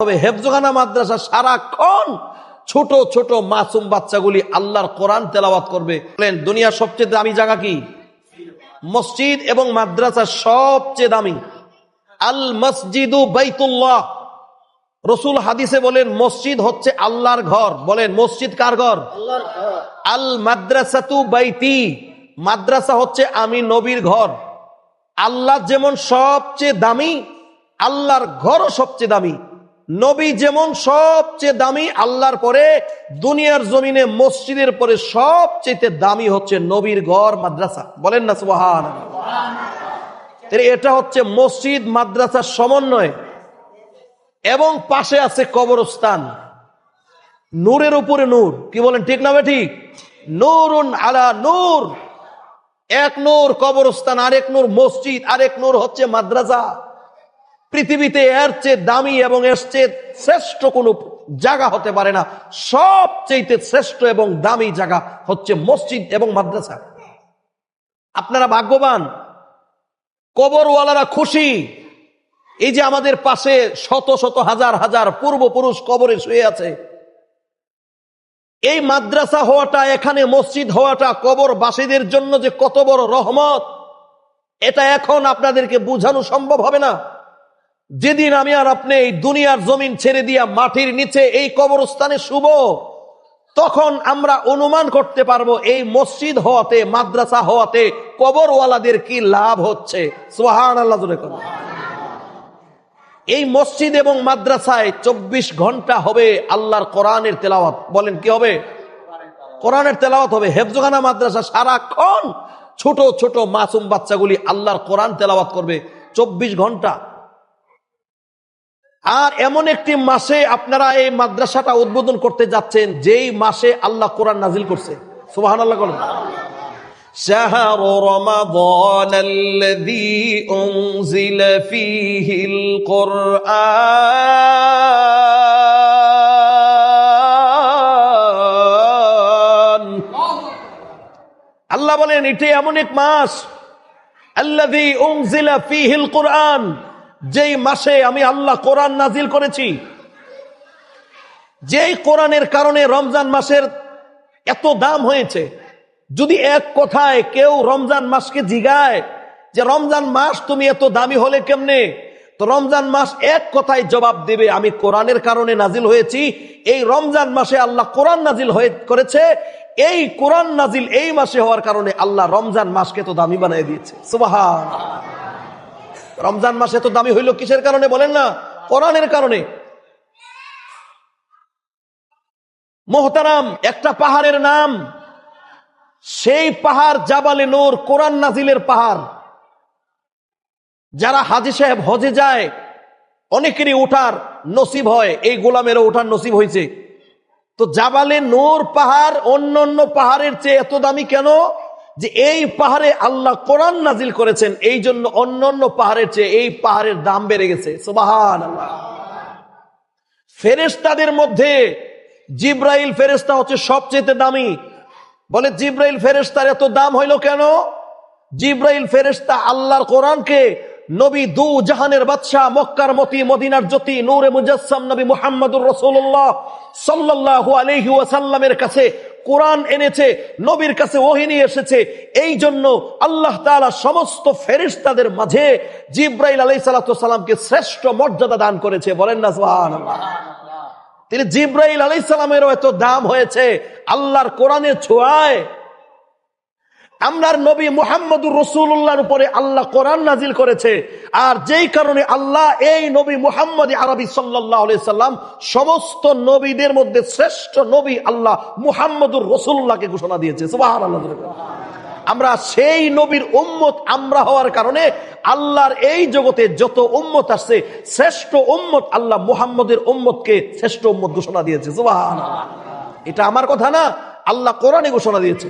তবে হেফজখানা মাদ্রাসা সারাক্ষণ ছোট ছোট মাসুম বাচ্চাগুলি আল্লাহর কোরআন তেলাওয়াত করবে। দুনিয়ার সবচেয়ে দামি জায়গা কি? মসজিদ এবং মাদ্রাসা সবচেয়ে দামি। আল মসজিদু বাইতুল্লাহ, রসুল হাদিসে বলেন মসজিদ হচ্ছে আল্লাহর ঘর। বলেন মসজিদ কার ঘর? আল্লাহর ঘর। আল মাদ্রাসাতু বাইতি, মাদ্রাসা হচ্ছে আমি নবীর ঘর। আল্লাহ যেমন সবচেয়ে দামি, আল্লাহর ঘরও সবচেয়ে দামি। নবী যেমন সবচেয়ে দামি আল্লাহর পরে, দুনিয়ার জমিনে মসজিদের পরে সবচেয়ে দামি হচ্ছে নবীর ঘর মাদ্রাসা। বলেন না সুবহানাল্লাহ। এটা হচ্ছে মসজিদ মাদ্রাসার সমন্বয়। এবং পাশে আছে কবরস্থান, নূরের উপরে নূর। কি বলেন, ঠিক না ঠিক? নূরুন আলা নূর, এক নূর কবরস্থান, আরেক নূর মসজিদ, আরেক নূর হচ্ছে মাদ্রাসা। পৃথিবীতে এর চেয়ে দামি এবং এর চেয়ে শ্রেষ্ঠ কোনো জায়গা হতে পারে না। সবচেয়ে শ্রেষ্ঠ এবং দামি জায়গা হচ্ছে মসজিদ এবং মাদ্রাসা। আপনারা ভাগ্যবান, কবরওয়ালারা খুশি। এই যে আমাদের পাশে শত শত হাজার হাজার পূর্বপুরুষ কবরে শুয়ে আছে, এই মাদ্রাসা হওয়াটা, এখানে মসজিদ হওয়াটা কবরবাসীদের জন্য যে কত বড় রহমত, এটা এখন আপনাদেরকে বোঝানো সম্ভব হবে না। যেদিন আমি আর আপনি এই দুনিয়ার জমিন ছেড়ে দিয়া মাটির নিচে এই কবরস্থানে শুব, তখন আমরা অনুমান করতে পারবো এই মসজিদ হওয়াতে, মাদ্রাসা হওয়াতে কবরওয়ালাদের কি লাভ হচ্ছে। সুবহানাল্লাহ জোরে বলেন। এই মসজিদ এবং মাদ্রাসায় 24 ঘন্টা হবে আল্লাহর কোরআনের তেলাওয়াত। বলেন কি হবে? কোরআনের তেলাওয়াত হবে। হেফজখানা মাদ্রাসা সারাক্ষণ ছোট ছোট মাসুম বাচ্চাগুলি আল্লাহর কোরআন তেলাওয়াত করবে 24 ঘন্টা। আর এমন একটি মাসে আপনারা এই মাদ্রাসাটা উদ্বোধন করতে যাচ্ছেন, যেই মাসে আল্লাহ কোরআন নাজিল করছে। সুবহানাল্লাহ বলেন। شهر رمضان الذي أنزل فيه القرآن। আল্লাহ বলেন এটা এমন এক মাস, الذي أنزل فيه القرآن, যেই মাসে আমি আল্লাহ কোরআন নাজিল করেছি। যেই কোরআনের কারণে রমজান মাসের এত দাম হয়েছে। যদি এক কথায় কেউ রমজান মাসকে জিগায় যে রমজান মাস তুমি এত দামি হলে কেমনে, তো রমজান মাস এক কথায় জবাব দেবে, আমি কোরআনের কারণে নাজিল হয়েছি। এই রমজান মাসে আল্লাহ কোরআন নাজিল করেছে। এই কোরআন নাজিল এই মাসে হওয়ার কারণে আল্লাহ রমজান মাসকে তো দামি বানিয়ে দিয়েছে। সুবহানাল্লাহ। রমজান মাসে তো দামি হইল কিসের কারণে বলেন না? কোরআনের কারণে। মোহতারাম, একটা পাহাড়ের নাম, সেই পাহাড় জাবালে নূর, কোরআন নাজিলের পাহাড়। যারা হাজী সাহেব হজে যায়, অনেকেরই ওঠার নসিব হয়, এই গোলামেরও ওঠার নসিব হয়েছে। তো জাবালে নূর পাহাড় অন্য অন্য পাহাড়ের চেয়ে এত দামি কেন? যে এই পাহাড়ে আল্লাহ কোরআন নাজিল করেছেন, এই জন্য অন্য অন্য পাহাড়ের চেয়ে এই পাহাড়ের দাম বেড়ে গেছে। সুবহানাল্লাহ। ফেরেশতাদের মধ্যে জিব্রাইল ফেরেশতা হচ্ছে সবচেয়ে দামি। বলে জিব্রাইল ফেরেশতার এত দাম হইল কেন? জিব্রাইল ফেরেশতা আল্লাহর কোরআনকে নবী দু জাহানের বাদশা, মক্কার মতি, মদিনার জ্যোতি, নূরে মুজাসসাম নবী মুহাম্মদুর রাসূলুল্লাহ সাল্লাল্লাহু আলাইহি ওয়াসাল্লামের কাছে কোরআন এনেছে, নবীর কাছে ওহী নিয়ে এসেছে। এই জন্য আল্লাহ তাআলা সমস্ত ফেরেশতাদের মাঝে জিব্রাইল আলাইহিস সালাতু সালামকে শ্রেষ্ঠ মর্যাদা দান করেছে। বলেন না সুবহানাল্লাহ। তিনি জিব্রাইল আলাইহিস সালামেরও এত দাম হয়েছে আল্লাহর কোরআনের ছোঁয়ায়। আমরার নবী মুহাম্মদুর রাসূলুল্লাহর উপরে আল্লাহ কোরআন নাজিল করেছে। আর যেই কারণে আল্লাহ এই নবী মুহাম্মদ আরবি সাল্লাল্লাহু আলাইহি সাল্লাম সমস্ত নবীদের মধ্যে শ্রেষ্ঠ নবী আল্লাহ মুহাম্মদুর রাসূলুল্লাহকে ঘোষণা দিয়েছে। সুবহানাল্লাহ। আমরা সেই নবীর উম্মত আমরা হওয়ার কারণে আল্লাহর এই জগতে যত উম্মত আসছে, শ্রেষ্ঠ উম্মত আল্লাহ মুহাম্মদের উম্মতকে শ্রেষ্ঠ উম্মত ঘোষণা দিয়েছে। সুবহানাল্লাহ। এটা আমার কথা না, আল্লাহ কোরআনে ঘোষণা দিয়েছে।